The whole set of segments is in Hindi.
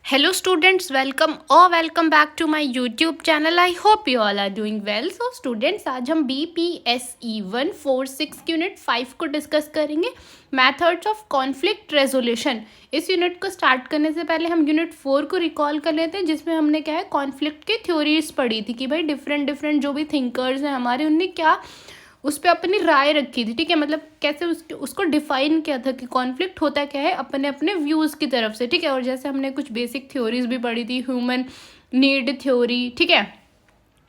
Hello students, welcome back to my YouTube channel. I hope you all are doing well. So students, आज हम BPSE 146 यूनिट 5 को डिस्कस करेंगे, मेथड्स ऑफ कॉन्फ्लिक्ट रेजोल्यूशन। इस यूनिट को स्टार्ट करने से पहले हम यूनिट 4 को रिकॉल कर लेते हैं, जिसमें हमने क्या है कॉन्फ्लिक्ट की थ्योरीज पढ़ी थी कि भाई डिफरेंट जो भी थिंकर्स हैं हमारे, उनने क्या उस पर अपनी राय रखी थी। ठीक है, मतलब कैसे उसको डिफाइन किया था कि कॉन्फ्लिक्ट होता क्या है अपने अपने व्यूज़ की तरफ से। ठीक है, और जैसे हमने कुछ बेसिक थ्योरीज भी पढ़ी थी, ह्यूमन नीड थ्योरी। ठीक है,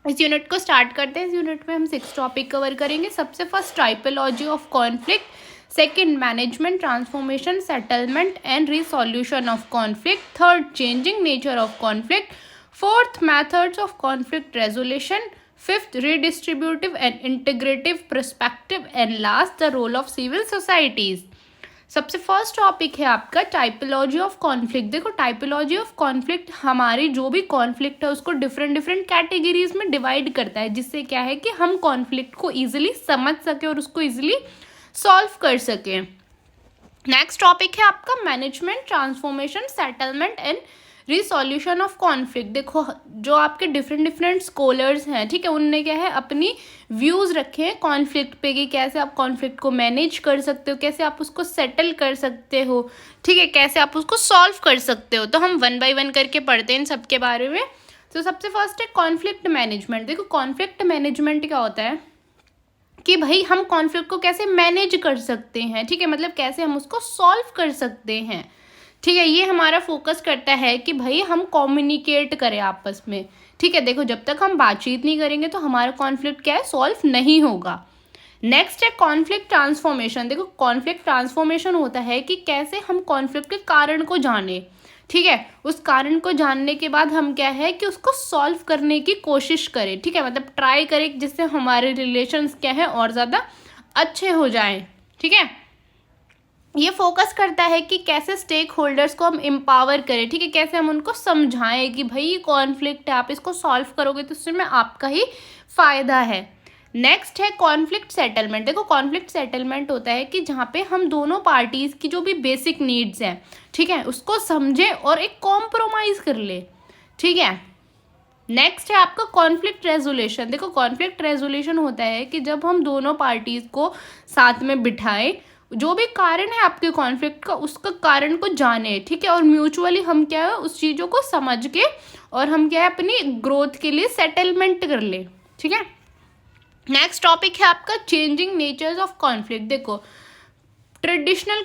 इस यूनिट को स्टार्ट करते हैं। इस यूनिट में हम 6 टॉपिक कवर करेंगे। सबसे first typology of conflict, second management, transformation, settlement and resolution of conflict, third changing nature of conflict, fourth methods of conflict resolution, fifth redistributive and integrative perspective, and last the role of civil societies। सबसे फर्स्ट टॉपिक है आपका टाइपोलॉजी ऑफ कॉन्फ्लिक्ट। देखो, टाइपोलॉजी ऑफ कॉन्फ्लिक्ट हमारी जो भी कॉन्फ्लिक्ट है उसको डिफरेंट कैटेगरीज में डिवाइड करता है, जिससे क्या है कि हम कॉन्फ्लिक्ट को इजीली समझ सके और उसको इजीली सॉल्व कर सके। नेक्स्ट टॉपिक है आपका management, transformation, settlement and resolution of conflict. देखो, जो आपके डिफरेंट स्कॉलर्स हैं, ठीक है, उनने क्या है अपनी व्यूज़ रखे हैं कॉन्फ्लिक्ट पे कि कैसे आप कॉन्फ्लिक्ट को मैनेज कर सकते हो, कैसे आप उसको सेटल कर सकते हो, ठीक है, कैसे आप उसको सॉल्व कर सकते हो। तो हम 1 बाय 1 करके पढ़ते हैं इन सब के बारे में। तो सबसे फर्स्ट है कॉन्फ्लिक्ट मैनेजमेंट। देखो, कॉन्फ्लिक्ट मैनेजमेंट क्या होता है कि भाई हम कॉन्फ्लिक्ट को कैसे मैनेज कर सकते हैं। ठीक है, मतलब कैसे हम उसको सॉल्व कर सकते हैं। ठीक है, ये हमारा फोकस करता है कि भाई हम कम्युनिकेट करें आपस में। ठीक है, देखो, जब तक हम बातचीत नहीं करेंगे तो हमारा कॉन्फ्लिक्ट क्या है सॉल्व नहीं होगा। नेक्स्ट है कॉन्फ्लिक्ट ट्रांसफॉर्मेशन। देखो, कॉन्फ्लिक्ट ट्रांसफॉर्मेशन होता है कि कैसे हम कॉन्फ्लिक्ट के कारण को जाने। ठीक है, उस कारण को जानने के बाद हम क्या है कि उसको सॉल्व करने की कोशिश करें। ठीक है, मतलब ट्राई करें जिससे हमारे रिलेशंस क्या है और ज़्यादा अच्छे हो जाएं। ठीक है, ये फोकस करता है कि कैसे स्टेक होल्डर्स को हम एम्पावर करें। ठीक है, कैसे हम उनको समझाएं कि भाई ये कॉन्फ्लिक्ट है, आप इसको सॉल्व करोगे तो उसमें आपका ही फायदा है। नेक्स्ट है कॉन्फ्लिक्ट सेटलमेंट। देखो, कॉन्फ्लिक्ट सेटलमेंट होता है कि जहाँ पे हम दोनों पार्टीज की जो भी बेसिक नीड्स हैं, ठीक है, उसको समझें और एक कॉम्प्रोमाइज कर ले। ठीक है, नेक्स्ट है आपका कॉन्फ्लिक्ट रेजोल्यूशन। देखो, कॉन्फ्लिक्ट रेजोल्यूशन होता है कि जब हम दोनों पार्टीज को साथ में बिठाएं, जो भी कारण है आपके कॉन्फ्लिक्ट का उसका कारण को जाने। ठीक है, और म्यूचुअली हम क्या है उस चीज़ों को समझ के और हम क्या है अपनी ग्रोथ के लिए सेटलमेंट कर ले। ठीक है, नेक्स्ट टॉपिक है आपका चेंजिंग नेचर्स ऑफ कॉन्फ्लिक्ट। देखो, ट्रेडिशनल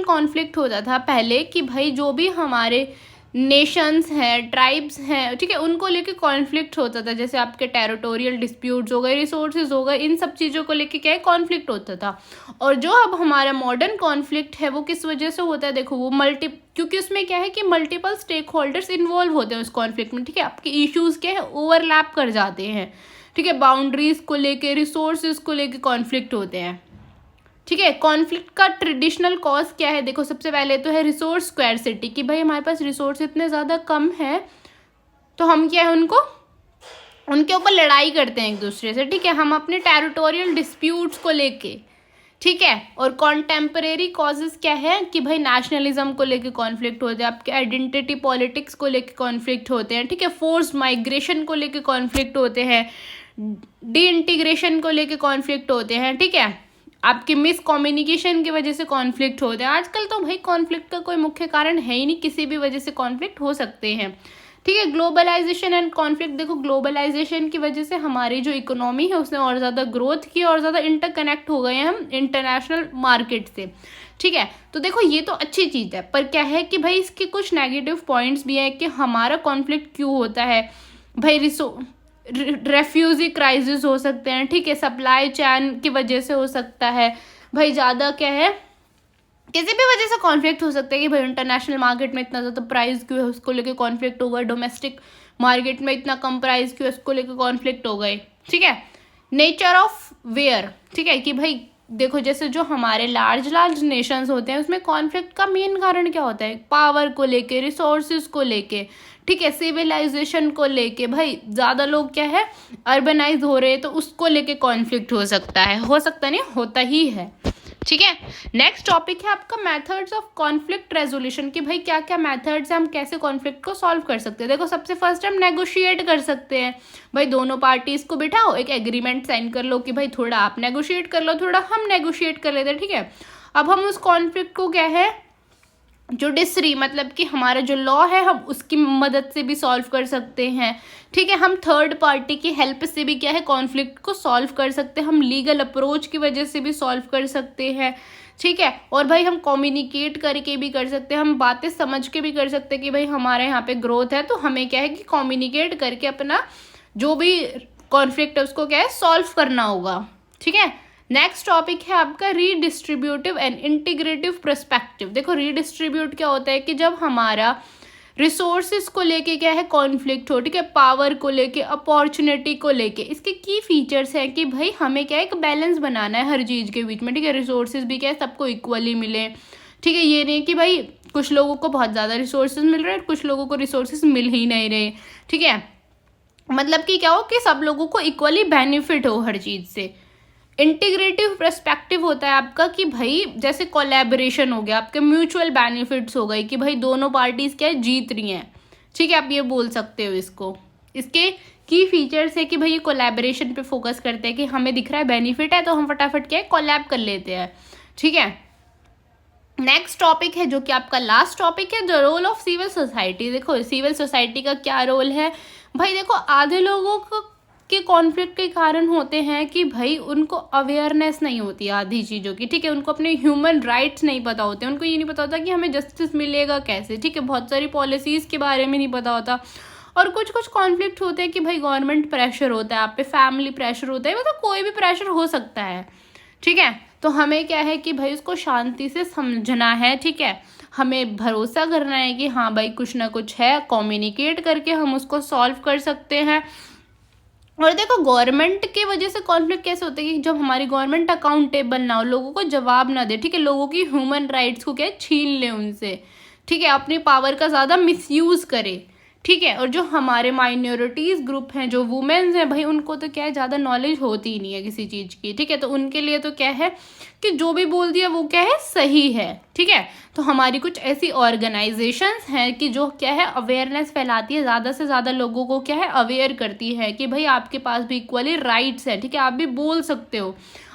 कॉन्फ्लिक्ट होता था पहले कि भाई जो भी हमारे नेशंस हैं, ट्राइब्स हैं, ठीक है, उनको लेके कॉन्फ्लिक्ट होता था। जैसे आपके टेरिटोरियल डिस्प्यूट्स हो गए, रिसोर्सेज हो गए, इन सब चीज़ों को लेके क्या है कॉन्फ्लिक्ट होता था। और जो अब हमारा मॉडर्न कॉन्फ्लिक्ट है वो किस वजह से होता है? देखो, वो क्योंकि उसमें क्या है कि मल्टीपल स्टेक होल्डर्स इन्वॉल्व होते हैं उस कॉन्फ्लिक्ट में। ठीक है, आपके इश्यूज़ क्या है ओवरलैप कर जाते हैं। ठीक है, बाउंड्रीज को लेके, रिसोर्सेज को लेके कॉन्फ्लिक्ट होते हैं। ठीक है, कॉन्फ्लिक्ट का ट्रेडिशनल कॉज क्या है? देखो, सबसे पहले तो है रिसोर्स स्क्वेरसिटी कि भाई हमारे पास रिसोर्स इतने ज़्यादा कम है तो हम क्या है उनके ऊपर लड़ाई करते हैं एक दूसरे से। ठीक है, हम अपने टेरिटोरियल डिस्प्यूट्स को लेके। ठीक है, और कॉन्टेम्परेरी कॉजेज क्या है कि भाई नेशनलिज्म को लेके कॉन्फ्लिक्ट होते हैं, आपके आइडेंटिटी पॉलिटिक्स को लेके कॉन्फ्लिक्ट होते हैं। ठीक है, फोर्स माइग्रेशन को लेके कॉन्फ्लिक्ट होते हैं, डी इंटीग्रेशन को लेके कॉन्फ्लिक्ट होते हैं। ठीक है, आपकी मिस कम्युनिकेशन की वजह से कॉन्फ्लिक्ट होते हैं। आजकल तो भाई कॉन्फ्लिक्ट का कोई मुख्य कारण है ही नहीं, किसी भी वजह से कॉन्फ्लिक्ट हो सकते हैं। ठीक है, ग्लोबलाइजेशन एंड कॉन्फ्लिक्ट। देखो, ग्लोबलाइजेशन की वजह से हमारी जो इकोनॉमी है उसने और ज़्यादा ग्रोथ की और ज़्यादा इंटरकनेक्ट हो गए हैं हम इंटरनेशनल मार्केट से। ठीक है, तो देखो ये तो अच्छी चीज़ है, पर क्या है कि भाई इसके कुछ नेगेटिव पॉइंट्स भी हैं कि हमारा कॉन्फ्लिक्ट क्यों होता है। भाई रेफ्यूजी क्राइसिस हो सकते हैं। ठीक है, सप्लाई चैन की वजह से हो सकता है। भाई ज़्यादा क्या है किसी भी वजह से कॉन्फ्लिक्ट हो सकता है कि भाई इंटरनेशनल मार्केट में इतना ज़्यादा प्राइस क्यों है, उसको लेके कॉन्फ्लिक्ट हो गए। डोमेस्टिक मार्केट में इतना कम प्राइस क्यों है, उसको लेके कॉन्फ्लिक्ट हो गए। ठीक है, नेचर ऑफ वेयर। ठीक है, कि भाई देखो, जैसे जो हमारे लार्ज नेशंस होते हैं उसमें कॉन्फ्लिक्ट का मेन कारण क्या होता है? पावर को लेके, रिसोर्सेज को लेके। ठीक है, सिविलाइजेशन को लेके। भाई ज़्यादा लोग क्या है अर्बनाइज हो रहे हैं तो उसको लेके कॉन्फ्लिक्ट हो सकता है नहीं, होता ही है। ठीक है। नेक्स्ट टॉपिक है आपका मेथड्स ऑफ कॉन्फ्लिक्ट रेजोल्यूशन, कि भाई क्या क्या मेथड्स हैं, हम कैसे कॉन्फ्लिक्ट को सॉल्व कर सकते हैं। देखो सबसे फर्स्ट हम नेगोशिएट कर सकते हैं, भाई दोनों पार्टीज को बिठाओ, एक एग्रीमेंट साइन कर लो कि भाई थोड़ा आप नेगोशिएट कर लो, थोड़ा हम नेगोशिएट कर लेते हैं। ठीक है, अब हम उस कॉन्फ्लिक्ट को क्या है जुडिशरी, मतलब कि हमारा जो लॉ है हम उसकी मदद से भी सॉल्व कर सकते हैं। ठीक है, हम थर्ड पार्टी की हेल्प से भी क्या है कॉन्फ्लिक्ट को सॉल्व कर सकते हैं, हम लीगल अप्रोच की वजह से भी सॉल्व कर सकते हैं। ठीक है, और भाई हम कम्युनिकेट करके भी कर सकते हैं, हम बातें समझ के भी कर सकते हैं कि भाई हमारे यहाँ पे ग्रोथ है, तो हमें क्या है कि कम्युनिकेट करके अपना जो भी कॉन्फ्लिक्ट है उसको क्या है सॉल्व करना होगा। ठीक है, नेक्स्ट टॉपिक है आपका रीडिस्ट्रीब्यूटिव एंड इंटीग्रेटिव पर्सपेक्टिव। देखो रीडिस्ट्रीब्यूट क्या होता है कि जब हमारा रिसोर्सेज को लेके क्या है कॉन्फ्लिक्ट हो, ठीक है, पावर को लेके, अपॉर्चुनिटी को लेके, इसके की फीचर्स हैं कि भाई हमें क्या है एक बैलेंस बनाना है हर चीज़ के बीच में। ठीक है, रिसोर्सेज भी क्या है सबको इक्वली मिले। ठीक है, ये नहीं कि भाई कुछ लोगों को बहुत ज़्यादा रिसोर्सेज मिल रहे हैं, कुछ लोगों को रिसोर्सेज मिल ही नहीं रहे। ठीक है, मतलब कि क्या हो कि सब लोगों को इक्वली बेनिफिट हो हर चीज़ से। इंटीग्रेटिव पर्सपेक्टिव होता है आपका कि भाई जैसे कोलैबोरेशन हो गया, आपके म्यूचुअल बेनिफिट्स हो गए कि भाई दोनों पार्टीज क्या है जीत रही हैं। ठीक है, आप ये बोल सकते हो इसको। इसके की फीचर्स है कि भाई ये कोलैबोरेशन पे फोकस करते हैं कि हमें दिख रहा है बेनिफिट है तो हम फटाफट क्या है कोलैब कर लेते हैं। ठीक है, नेक्स्ट टॉपिक है जो कि आपका लास्ट टॉपिक है, the role of civil society. देखो सिविल सोसाइटी का क्या रोल है भाई, देखो आधे लोगों को के कॉन्फ्लिक्ट के कारण होते हैं कि भाई उनको अवेयरनेस नहीं होती आधी चीज़ों की। ठीक है, उनको अपने ह्यूमन राइट्स नहीं पता होते, उनको ये नहीं पता होता कि हमें जस्टिस मिलेगा कैसे। ठीक है, बहुत सारी पॉलिसीज़ के बारे में नहीं पता होता। और कुछ कुछ कॉन्फ्लिक्ट होते हैं कि भाई गवर्नमेंट प्रेशर होता है आप पे, फैमिली प्रेशर होता है, मतलब कोई भी प्रेशर हो सकता है। ठीक है, तो हमें क्या है कि भाई उसको शांति से समझना है। ठीक है, हमें भरोसा करना है कि हाँ भाई कुछ ना कुछ है, कम्युनिकेट करके हम उसको सॉल्व कर सकते हैं। और देखो गवर्नमेंट की वजह से कॉन्फ्लिक्ट कैसे होता है कि जब हमारी गवर्नमेंट अकाउंटेबल ना हो, लोगों को जवाब ना दे। ठीक है, लोगों की ह्यूमन राइट्स को क्या है छीन ले उनसे। ठीक है, अपनी पावर का ज़्यादा मिसयूज़ करे। ठीक है, और जो हमारे माइनॉरिटीज़ ग्रुप हैं, जो वुमेन्स हैं, भाई उनको तो क्या है ज़्यादा नॉलेज होती ही नहीं है किसी चीज़ की। ठीक है, तो उनके लिए तो क्या है कि जो भी बोल दिया वो क्या है सही है। ठीक है, तो हमारी कुछ ऐसी ऑर्गेनाइजेशंस हैं कि जो क्या है अवेयरनेस फैलाती है, ज़्यादा से ज़्यादा लोगों को क्या है अवेयर करती है कि भाई आपके पास भी इक्वली राइट्स है। ठीक है, आप भी बोल सकते हो,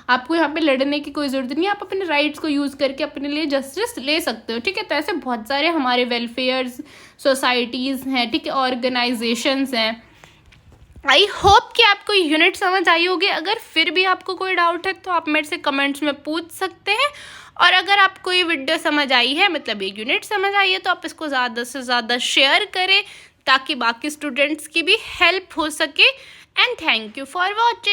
आपको यहाँ पे लड़ने की कोई ज़रूरत नहीं है, आप अपने राइट्स को यूज़ करके अपने लिए जस्टिस ले सकते हो। ठीक है, तो ऐसे बहुत सारे हमारे वेलफेयर्स सोसाइटीज़ हैं, ठीक है, ऑर्गेनाइजेशंस हैं। आई होप कि आपको यूनिट समझ आई होगी। अगर फिर भी आपको कोई डाउट है तो आप मेरे से कमेंट्स में पूछ सकते हैं। और अगर आपको ये वीडियो समझ आई है, मतलब ये यूनिट समझ आई है, तो आप इसको ज़्यादा से ज़्यादा शेयर करें ताकि बाकी स्टूडेंट्स की भी हेल्प हो सके। And thank you for watching.